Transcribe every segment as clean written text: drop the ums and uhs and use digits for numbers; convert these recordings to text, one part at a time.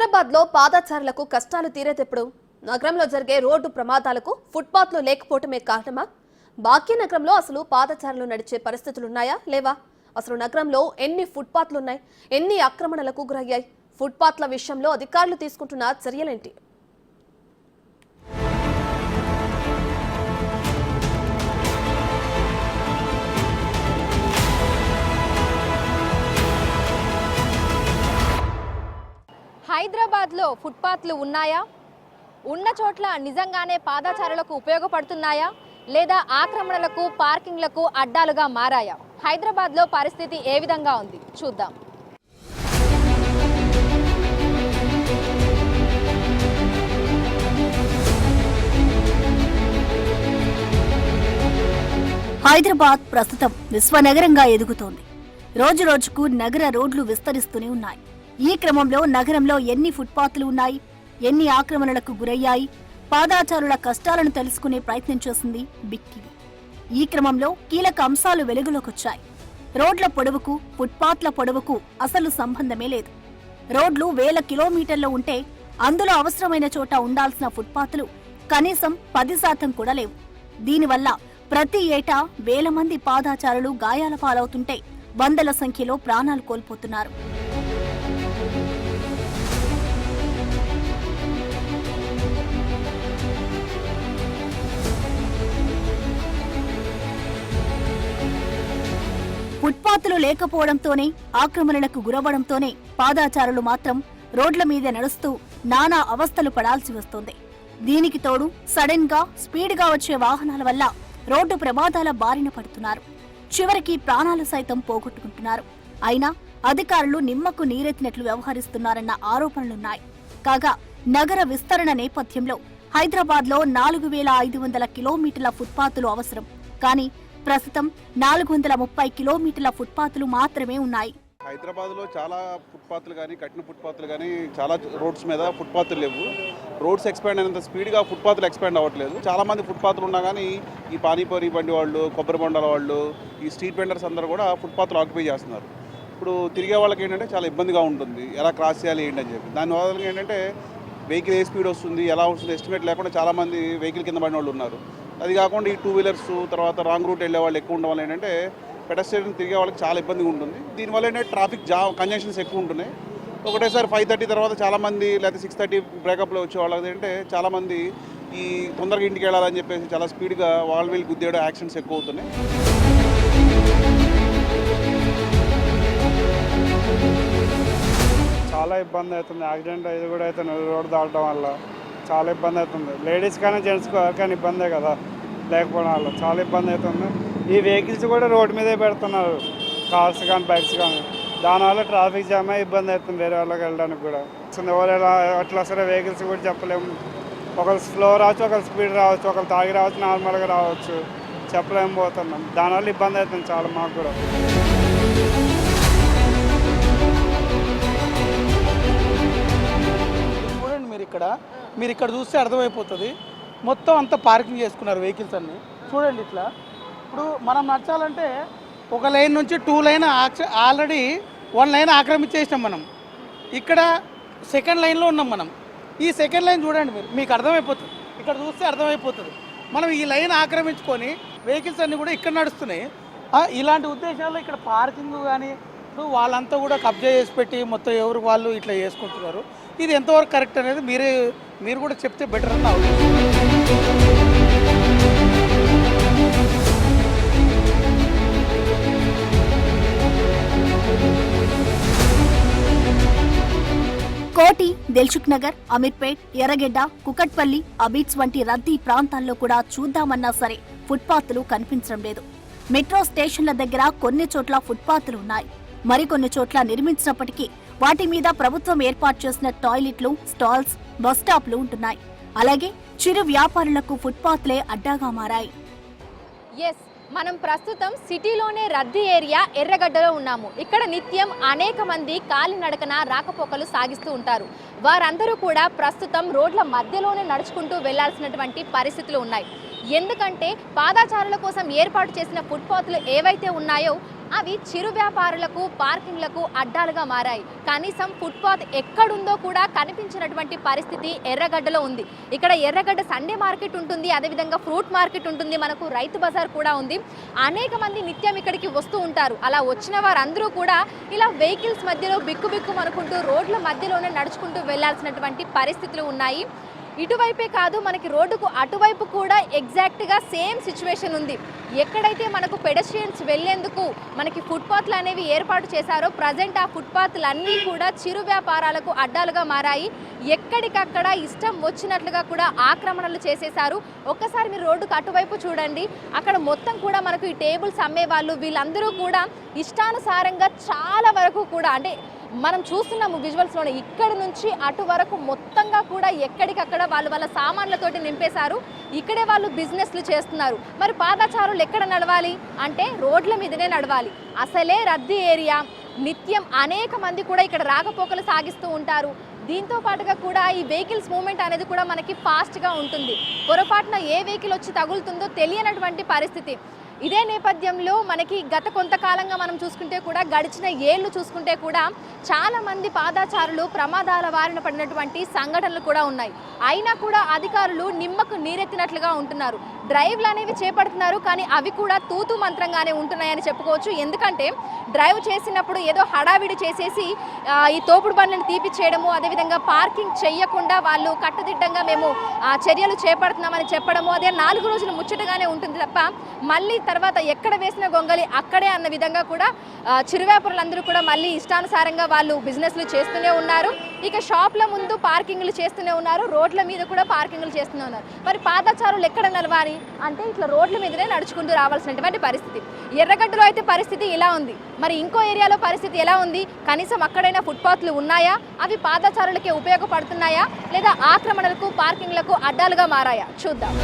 హైదరాబాద్ లో పాదచారులకు కష్టాలు తీరేటప్పుడు నగరంలో జరిగే రోడ్డు ప్రమాదాలకు ఫుట్పాత్లు లేకపోవటమే కారణమా? భాగ్యనగరంలో అసలు పాదచారులు నడిచే పరిస్థితులున్నాయా లేవా? అసలు నగరంలో ఎన్ని ఫుట్పాత్లున్నాయి? ఎన్ని ఆక్రమణలకు గురయ్యాయి? ఫుట్పాత్ల విషయంలో అధికారులు తీసుకుంటున్న చర్యలేంటి? హైదరాబాద్లో ఫుట్పాత్లు ఉన్నాయా? ఉన్న చోట్ల నిజంగానే పాదచారులకు ఉపయోగపడుతున్నాయా లేదా ఆక్రమణలకు పార్కింగ్లకు అడ్డాలుగా మారాయా? హైదరాబాద్లో పరిస్థితి ఏ విధంగా ఉంది చూద్దాం. హైదరాబాద్ ప్రస్తుతం విశ్వనగరంగా ఎదుగుతోంది. రోజు రోజుకు నగర రోడ్లు విస్తరిస్తూనే ఉన్నాయి. ఈ క్రమంలో నగరంలో ఎన్ని ఫుట్పాత్లు ఉన్నాయి, ఎన్ని ఆక్రమణలకు గురయ్యాయి, పాదాచారుల కష్టాలను తెలుసుకునే ప్రయత్నం చేసింది బిగ్ టీవీ. ఈ క్రమంలో కీలక అంశాలు వెలుగులోకొచ్చాయి. రోడ్ల పొడవుకు ఫుట్పాత్ల పొడవుకు అసలు సంబంధమే లేదు. రోడ్లు వేల కిలోమీటర్లు ఉంటే అందులో అవసరమైన చోట ఉండాల్సిన ఫుట్పాత్లు కనీసం 10% కూడా లేవు. దీనివల్ల ప్రతి ఏటా వేల మంది పాదాచారులు గాయాల పాలవుతుంటే వందల సంఖ్యలో ప్రాణాలు కోల్పోతున్నారు. ఫుట్పాత్లు లేకపోవడంతోనే ఆక్రమణలకు గురవడంతోనే పాదాచారులు మాత్రం రోడ్ల మీద నడుస్తూ నానా అవస్థలు పడాల్సి వస్తోంది. దీనికి తోడు సడన్ గా స్పీడ్ గా వచ్చే వాహనాల వల్ల రోడ్డు ప్రమాదాల బారిన పడుతున్నారు. చివరికి ప్రాణాలు సైతం పోగొట్టుకుంటున్నారు. అయినా అధికారులు నిమ్మకు నీరెత్తినట్లు వ్యవహరిస్తున్నారన్న ఆరోపణలున్నాయి. కాగా నగర విస్తరణ నేపథ్యంలో హైదరాబాద్ లో 4500 కిలోమీటర్ల ఫుట్పాత్లు అవసరం. కానీ ప్రస్తుతం 430 కిలోమీటర్ల ఫుట్పాత్లు మాత్రమే ఉన్నాయి. హైదరాబాద్ లో చాలా ఫుట్పాత్లు కానీ కట్టిన ఫుట్పాత్లు కానీ చాలా రోడ్స్ మీద ఫుట్పాత్లు లేవు. రోడ్స్ ఎక్స్పాండ్ అయినంత స్పీడ్గా ఫుట్పాత్లు ఎక్స్పాండ్ అవ్వట్లేదు. చాలా మంది ఫుట్పాత్లు ఉన్నా కానీ ఈ పానీపూరి బండి వాళ్ళు, కొబ్బరి బొండాల వాళ్ళు, ఈ స్ట్రీట్ వెండర్స్ అందరూ కూడా ఫుట్పాత్లు ఆక్యుపై చేస్తున్నారు. ఇప్పుడు తిరిగే వాళ్ళకి ఏంటంటే చాలా ఇబ్బందిగా ఉంటుంది, ఎలా క్రాస్ చేయాలి ఏంటని చెప్పి. దానివల్ల ఏంటంటే వెహికల్ ఏ స్పీడ్ వస్తుంది, ఎలా వస్తుంది ఎస్టిమేట్ లేకుండా చాలామంది వెహికల్ కింద పడిన వాళ్ళు ఉన్నారు. అది కాకుండా ఈ 2 వీలర్స్ తర్వాత రాంగ్ రూట్ వెళ్ళే వాళ్ళు ఎక్కువ ఉండడం వల్ల ఏంటంటే పెడస్ట్రియన్ తిరిగే వాళ్ళకి చాలా ఇబ్బందిగా ఉంటుంది. దీనివల్ల ఏంటంటే ట్రాఫిక్ కంజెషన్స్ ఎక్కువ ఉంటున్నాయి. ఒకటేసారి 5:30 తర్వాత చాలామంది లేకపోతే 6:30 బ్రేకప్లో వచ్చే వాళ్ళకి ఏంటంటే చాలామంది ఈ తొందరగా ఇంటికి వెళ్ళాలని చెప్పేసి చాలా స్పీడ్గా వీళ్ళు గుద్దేయడం యాక్సిడెంట్స్ ఎక్కువ అవుతున్నాయి. చాలా ఇబ్బంది అవుతుంది. యాక్సిడెంట్ ఇది కూడా అవుతుంది రోడ్డు దాటడం వల్ల చాలా ఇబ్బంది అవుతుంది. లేడీస్ కానీ జెంట్స్ కానీ ఇబ్బందే కదా, లేకపోవడం వల్ల చాలా ఇబ్బంది అవుతుంది. ఈ వెహికల్స్ కూడా రోడ్డు మీదే పెడుతున్నారు, కార్స్ కానీ బైక్స్ కానీ. దానివల్ల ట్రాఫిక్ జామ్ అయ్యి ఇబ్బంది అవుతుంది వేరే వాళ్ళకి వెళ్ళడానికి కూడా. ఎవరు ఎలా అట్లా వస్తారో వెహికల్స్ కూడా చెప్పలేము. ఒకరు స్లో రావచ్చు, ఒకరు స్పీడ్ రావచ్చు, ఒకరు తాగి రావచ్చు, నార్మల్గా రావచ్చు, చెప్పలేము పోతున్నాం. దానివల్ల ఇబ్బంది అవుతుంది చాలా మాకు కూడా. చూడండి మీరు ఇక్కడ చూస్తే అర్థమైపోతుంది. మొత్తం అంతా పార్కింగ్ చేసుకున్నారు వెహికల్స్ అన్నీ. చూడండి ఇట్లా ఇప్పుడు మనం నడచాలంటే ఒక లైన్ నుంచి 2 లైన్ ఆల్రెడీ 1 లైన్ ఆక్రమించేసినాం మనం. ఇక్కడ సెకండ్ లైన్లో ఉన్నాం మనం. ఈ సెకండ్ లైన్ చూడండి మీకు అర్థమైపోతుంది. ఇక్కడ చూస్తే అర్థమైపోతుంది. మనం ఈ లైన్ ఆక్రమించుకొని వెహికల్స్ అన్నీ కూడా ఇక్కడ నడుస్తున్నాయి. ఇలాంటి ఉద్దేశాల్లో ఇక్కడ పార్కింగ్ కానీ ఇప్పుడు వాళ్ళంతా కూడా కబ్జా చేసి పెట్టి మొత్తం ఎవరు వాళ్ళు ఇట్లా చేసుకుంటున్నారు. ఇది ఎంతవరకు కరెక్ట్ అనేది మీరు కూడా చెప్తే బెటర్ అని నా ఉద్దేశం. కోటి, దిల్సుఖ్ నగర్, అమీర్పేట్, ఎర్రగెడ్డ, కుకట్పల్లి, అబీట్స్ వంటి రద్దీ ప్రాంతాల్లో కూడా చూద్దామన్నా సరే ఫుట్పాత్లు కనిపించడం లేదు. మెట్రో స్టేషన్ల దగ్గర కొన్ని చోట్ల ఫుట్పాత్లు ఉన్నాయి. మరికొన్ని చోట్ల నిర్మించినప్పటికీ వాటి మీద ప్రభుత్వం ఏర్పాటు చేసిన టాయిలెట్లు, స్టాల్స్, బస్ స్టాప్లు ఉంటున్నాయి. అలాగే చిరు వ్యాపారులకు ఫుట్పాత్లే అడ్డాగా మారాయి. మనం ప్రస్తుతం సిటీలోనే రద్దీ ఏరియా ఎర్రగడ్డలో ఉన్నాము. ఇక్కడ నిత్యం అనేక మంది కాలినడకన రాకపోకలు సాగిస్తూ ఉంటారు. వారందరూ కూడా ప్రస్తుతం రోడ్ల మధ్యలోనే నడుచుకుంటూ వెళ్లాల్సినటువంటి పరిస్థితులు ఉన్నాయి. ఎందుకంటే పాదచారుల కోసం ఏర్పాటు చేసిన ఫుట్పాత్లు ఏవైతే ఉన్నాయో అవి చిరు వ్యాపారులకు పార్కింగ్లకు అడ్డాలుగా మారాయి. కనీసం ఫుట్పాత్ ఎక్కడుందో కూడా కనిపించినటువంటి పరిస్థితి ఎర్రగడ్డలో ఉంది. ఇక్కడ ఎర్రగడ్డ సండే మార్కెట్ ఉంటుంది, అదేవిధంగా ఫ్రూట్ మార్కెట్ ఉంటుంది, మనకు రైతు బజార్ కూడా ఉంది. అనేక మంది నిత్యం ఇక్కడికి వస్తూ ఉంటారు. అలా వచ్చిన వారందరూ కూడా ఇలా వెహికల్స్ మధ్యలో బిక్కు అనుకుంటూ రోడ్ల మధ్యలోనే నడుచుకుంటూ వెళ్లాల్సినటువంటి పరిస్థితులు ఉన్నాయి. ఇటువైపే కాదు, మనకి రోడ్డుకు అటువైపు కూడా ఎగ్జాక్ట్గా సేమ్ సిచ్యువేషన్ ఉంది. ఎక్కడైతే మనకు పెడస్ట్రియన్స్ వెళ్లేందుకు మనకి ఫుట్పాత్లు అనేవి ఏర్పాటు చేశారో ప్రజెంట్ ఆ ఫుట్పాత్లు అన్నీ కూడా చిరు వ్యాపారాలకు అడ్డాలుగా మారాయి. ఎక్కడికక్కడ ఇష్టం వచ్చినట్లుగా కూడా ఆక్రమణలు చేసేశారు. ఒక్కసారి మీరు రోడ్డుకు అటువైపు చూడండి, అక్కడ మొత్తం కూడా మనకు ఈ టేబుల్స్ అమ్మేవాళ్ళు వీళ్ళందరూ కూడా ఇష్టానుసారంగా చాలా వరకు కూడా అంటే మనం చూస్తున్నాము విజువల్స్లోనే ఇక్కడి నుంచి అటు వరకు మొత్తంగా కూడా ఎక్కడికక్కడ వాళ్ళ సామాన్లతోటి నింపేశారు. ఇక్కడే వాళ్ళు బిజినెస్లు చేస్తున్నారు. మరి పాదచారులు ఎక్కడ నడవాలి అంటే రోడ్ల మీదనే నడవాలి. అసలే రద్దీ ఏరియా, నిత్యం అనేక మంది కూడా ఇక్కడ రాకపోకలు సాగిస్తూ ఉంటారు. దీంతో పాటుగా కూడా ఈ వెహికల్స్ మూవ్మెంట్ అనేది కూడా మనకి ఫాస్ట్గా ఉంటుంది. పొరపాటున ఏ వెహికల్ వచ్చి తగులుతుందో తెలియనటువంటి పరిస్థితి. ఇదే నేపథ్యంలో మనకి గత కొంతకాలంగా మనం చూసుకుంటే కూడా గడిచిన ఏళ్ళు చూసుకుంటే కూడా చాలామంది పాదచారులు ప్రమాదాల బారిన పడినటువంటి సంఘటనలు కూడా ఉన్నాయి. అయినా కూడా అధికారులు నిమ్మకు నీరెత్తినట్లుగా ఉంటున్నారు. డ్రైవ్లు అనేవి చేపడుతున్నారు, కానీ అవి కూడా తూతు మంత్రంగానే ఉంటున్నాయని చెప్పుకోవచ్చు. ఎందుకంటే డ్రైవ్ చేసినప్పుడు ఏదో హడావిడి చేసేసి ఈ తోపుడు బండ్లను తీపిచ్చేయడము, అదేవిధంగా పార్కింగ్ చేయకుండా వాళ్ళు కట్టుదిట్టంగా మేము చర్యలు చేపడుతున్నామని చెప్పడము, అదే 4 రోజులు ముచ్చటగానే ఉంటుంది తప్ప మళ్ళీ తర్వాత ఎక్కడ వేసిన గొంగలి అక్కడే అన్న విధంగా కూడా చిరు వ్యాపారులందరూ కూడా మళ్ళీ ఇష్టానుసారంగా వాళ్ళు బిజినెస్లు చేస్తూనే ఉన్నారు. ఇక షాప్ల ముందు పార్కింగ్లు చేస్తూనే ఉన్నారు, రోడ్ల మీద కూడా పార్కింగ్లు చేస్తూనే ఉన్నారు. మరి పాదచారులు ఎక్కడ నిలవాలి అంటే ఇట్లా రోడ్ల మీదనే నడుచుకుంటూ రావాల్సినటువంటి పరిస్థితి. ఎర్రగడ్డలో అయితే పరిస్థితి ఇలా ఉంది. మరి ఇంకో ఏరియాలో పరిస్థితి ఎలా ఉంది? కనీసం అక్కడైనా ఫుట్పాత్లు ఉన్నాయా? అవి పాదచారులకే ఉపయోగపడుతున్నాయా లేదా ఆక్రమణలకు పార్కింగ్లకు అడ్డాలుగా మారాయా? చూద్దాం.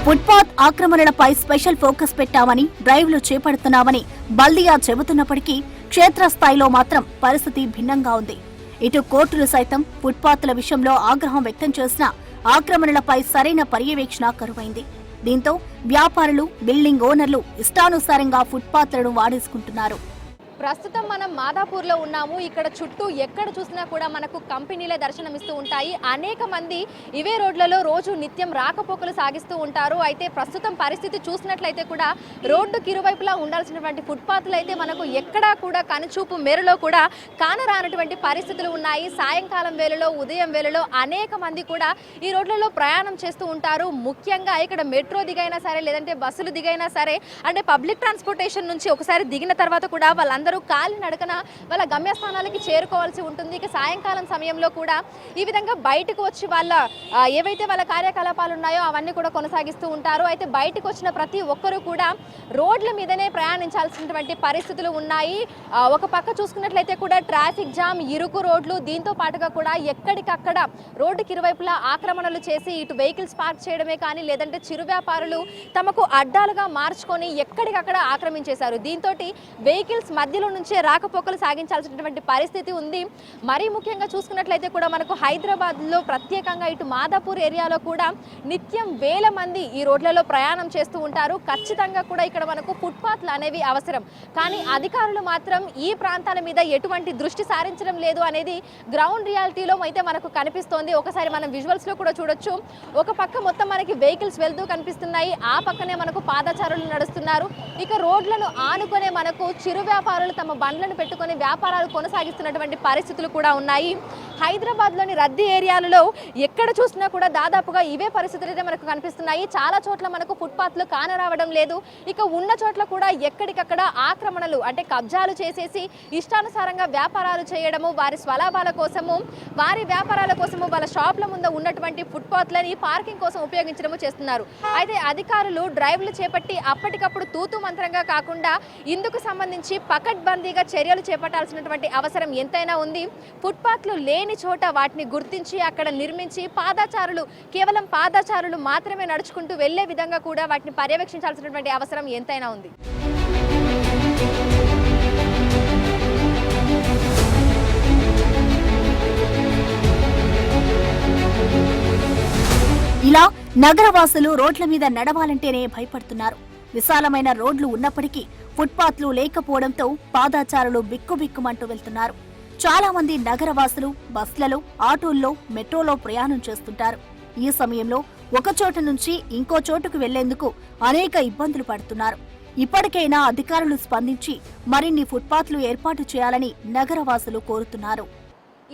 ఫుట్పాత్ ఆక్రమణలపై స్పెషల్ ఫోకస్ పెట్టామని, డ్రైవ్లు చేపడుతున్నామని బల్దియా చెబుతున్నప్పటికీ క్షేత్రస్థాయిలో మాత్రం పరిస్థితి భిన్నంగా ఉంది. ఇటు కోర్టులు సైతం ఫుట్పాత్ల విషయంలో ఆగ్రహం వ్యక్తం చేసిన ఆక్రమణలపై సరైన పర్యవేక్షణ కరువైంది. దీంతో వ్యాపారులు, బిల్డింగ్ ఓనర్లు ఇష్టానుసారంగా ఫుట్పాత్లను వాడేసుకుంటున్నారు. ప్రస్తుతం మనం మాదాపూర్లో ఉన్నాము. ఇక్కడ చుట్టూ ఎక్కడ చూసినా కూడా మనకు కంపెనీలే దర్శనమిస్తూ ఉంటాయి. అనేక మంది ఇవే రోడ్లలో రోజు నిత్యం రాకపోకలు సాగిస్తూ ఉంటారు. అయితే ప్రస్తుతం పరిస్థితి చూసినట్లయితే కూడా రోడ్డుకి ఇరువైపులా ఉండాల్సినటువంటి ఫుట్పాత్లు అయితే మనకు ఎక్కడా కూడా కనుచూపు మేరలో కూడా కానరానటువంటి పరిస్థితులు ఉన్నాయి. సాయంకాలం వేళలో, ఉదయం వేళలో అనేక మంది కూడా ఈ రోడ్లలో ప్రయాణం చేస్తూ ఉంటారు. ముఖ్యంగా ఇక్కడ మెట్రో దిగైనా సరే, లేదంటే బస్సులు దిగైనా సరే, అంటే పబ్లిక్ ట్రాన్స్పోర్టేషన్ నుంచి ఒకసారి దిగిన తర్వాత కూడా వాళ్ళందరూ కాలి నడకన వాళ్ళ గమ్యస్థానాలకి చేరుకోవాల్సి ఉంటుంది. ఇక సాయంకాలం సమయంలో కూడా ఈ విధంగా బయటకు వచ్చి వాళ్ళ ఏవైతే వాళ్ళ కార్యకలాపాలు ఉన్నాయో అవన్నీ కూడా కొనసాగిస్తూ ఉంటారు. అయితే బయటకు వచ్చిన ప్రతి ఒక్కరూ కూడా రోడ్ల మీదనే ప్రయాణించాల్సినటువంటి పరిస్థితులు ఉన్నాయి. ఒక పక్క చూసుకున్నట్లయితే కూడా ట్రాఫిక్ జామ్, ఇరుకు రోడ్లు, దీంతో పాటుగా కూడా ఎక్కడికక్కడ రోడ్డుకి ఇరువైపులా ఆక్రమణలు చేసి ఇటు వెహికల్స్ పార్క్ చేయడమే కానీ, లేదంటే చిరు వ్యాపారులు తమకు అడ్డాలుగా మార్చుకొని ఎక్కడికక్కడ ఆక్రమించేశారు. దీంతో వెహికల్స్ మధ్యలో నుంచే రాకపోకలు సాగించాల్సినటువంటి పరిస్థితి ఉంది. మరీ ముఖ్యంగా చూసుకున్నట్లయితే కూడా మనకు హైదరాబాద్లో ప్రత్యేకంగా ఇటు మాదాపూర్ ఏరియాలో కూడా నిత్యం వేల మంది ఈ రోడ్లలో ప్రయాణం చేస్తూ ఉంటారు. ఖచ్చితంగా కూడా ఇక్కడ మనకు ఫుట్పాత్లు అనేవి అవసరం. కానీ అధికారులు మాత్రం ఈ ప్రాంతాల మీద ఎటువంటి దృష్టి సారించడం లేదు అనేది గ్రౌండ్ రియాలిటీలో అయితే మనకు కనిపిస్తోంది. ఒకసారి మనం విజువల్స్లో కూడా చూడొచ్చు. ఒక పక్క మొత్తం మనకి వెహికల్స్ వెళ్తూ కనిపిస్తున్నాయి, ఆ పక్కనే మనకు పాదచారులు నడుస్తున్నారు. ఇక రోడ్లను ఆనుకునే మనకు చిరు వ్యాపారులు తమ బండ్లను పెట్టుకొని వ్యాపారాలు కొనసాగిస్తున్నటువంటి పరిస్థితులు కూడా ఉన్నాయి. హైదరాబాద్లోని రద్దీ ఏరియాలలో ఎక్కడ చూసినా కూడా దాదాపుగా ఇవే పరిస్థితులు అయితే మనకు కనిపిస్తున్నాయి. చాలా చోట్ల మనకు ఫుట్పాత్లు కానరావడం లేదు. ఇక ఉన్న చోట్ల కూడా ఎక్కడికక్కడ ఆక్రమణలు అంటే కబ్జాలు చేసేసి ఇష్టానుసారంగా వ్యాపారాలు చేయడము, వారి స్వలాభాల కోసము, వారి వ్యాపారాల కోసము వాళ్ళ షాప్ల ముందు ఉన్నటువంటి ఫుట్పాత్లని పార్కింగ్ కోసం ఉపయోగించడము చేస్తున్నారు. అయితే అధికారులు డ్రైవ్లు చేపట్టి అప్పటికప్పుడు తూతు మంత్రంగా కాకుండా ఇందుకు సంబంధించి పకడ్బందీగా చర్యలు చేపట్టాల్సినటువంటి అవసరం ఎంతైనా ఉంది. ఫుట్పాత్లు లేని చోట వాటిని గుర్తించి అక్కడ నిర్మించి కేవలం పాదచారులు మాత్రమే నడుచుకుంటూ వెళ్లే విధంగా కూడా వాటిని పర్యవేక్షించాల్సినటువంటి అవసరం ఎంతైనా ఉంది. ఇలా నగరవాసులు రోడ్ల మీద నడవాలంటేనే భయపడుతున్నారు. విశాలమైన రోడ్లు ఉన్నప్పటికీ ఫుట్పాత్లు లేకపోవడంతో పాదాచారులు బిక్కుబిక్కుమంటూ వెళ్తున్నారు. చాలా మంది నగరవాసులు బస్లలో, ఆటోల్లో, మెట్రోలో ప్రయాణం చేస్తుంటారు. ఈ సమయంలో ఒక చోట నుంచి ఇంకో చోటుకు వెళ్లేందుకు అనేక ఇబ్బందులు పడుతున్నారు. ఇప్పటికైనా అధికారులు స్పందించి మరిన్ని ఫుట్పాత్లు ఏర్పాటు చేయాలని నగరవాసులు కోరుతున్నారు.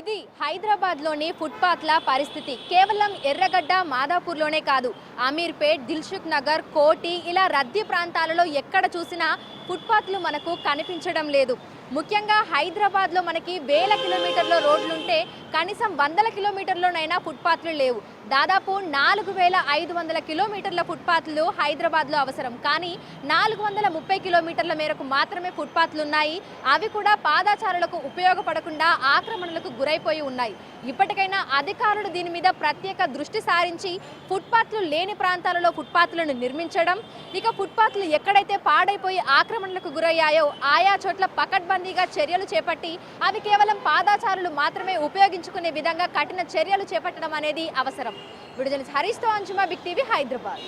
ఇది హైదరాబాద్లోని ఫుట్పాత్ల పరిస్థితి. కేవలం ఎర్రగడ్డ, మాదాపూర్లోనే కాదు, అమీర్పేట్, దిల్సుఖ్ నగర్, కోటి ఇలా రద్దీ ప్రాంతాలలో ఎక్కడ చూసినా ఫుట్పాత్లు మనకు కనిపించడం లేదు. ముఖ్యంగా హైదరాబాద్లో మనకి వేల కిలోమీటర్ల రోడ్లుంటే కనీసం వందల కిలోమీటర్లోనైనా ఫుట్పాత్లు లేవు. దాదాపు 4500 కిలోమీటర్ల ఫుట్పాత్లు హైదరాబాద్లో అవసరం. కానీ 430 కిలోమీటర్ల మేరకు మాత్రమే ఫుట్పాత్లు ఉన్నాయి. అవి కూడా పాదాచారులకు ఉపయోగపడకుండా ఆక్రమణలకు గురైపోయి ఉన్నాయి. ఇప్పటికైనా అధికారులు దీని మీద ప్రత్యేక దృష్టి సారించి ఫుట్పాత్లు లేని ప్రాంతాలలో ఫుట్పాత్లను నిర్మించడం, ఇక ఫుట్పాత్లు ఎక్కడైతే పాడైపోయి ఆక్రమణలకు గురయ్యాయో ఆయా చోట్ల పకడ్బందీగా చర్యలు చేపట్టి అవి కేవలం పాదాచారులు మాత్రమే ఉపయోగించుకునే విధంగా కఠిన చర్యలు చేపట్టడం అనేది అవసరం. వీడియో జర్నలిస్ట్ హరీష్తో అంజుమా, బిగ్ టీవీ, హైదరాబాద్.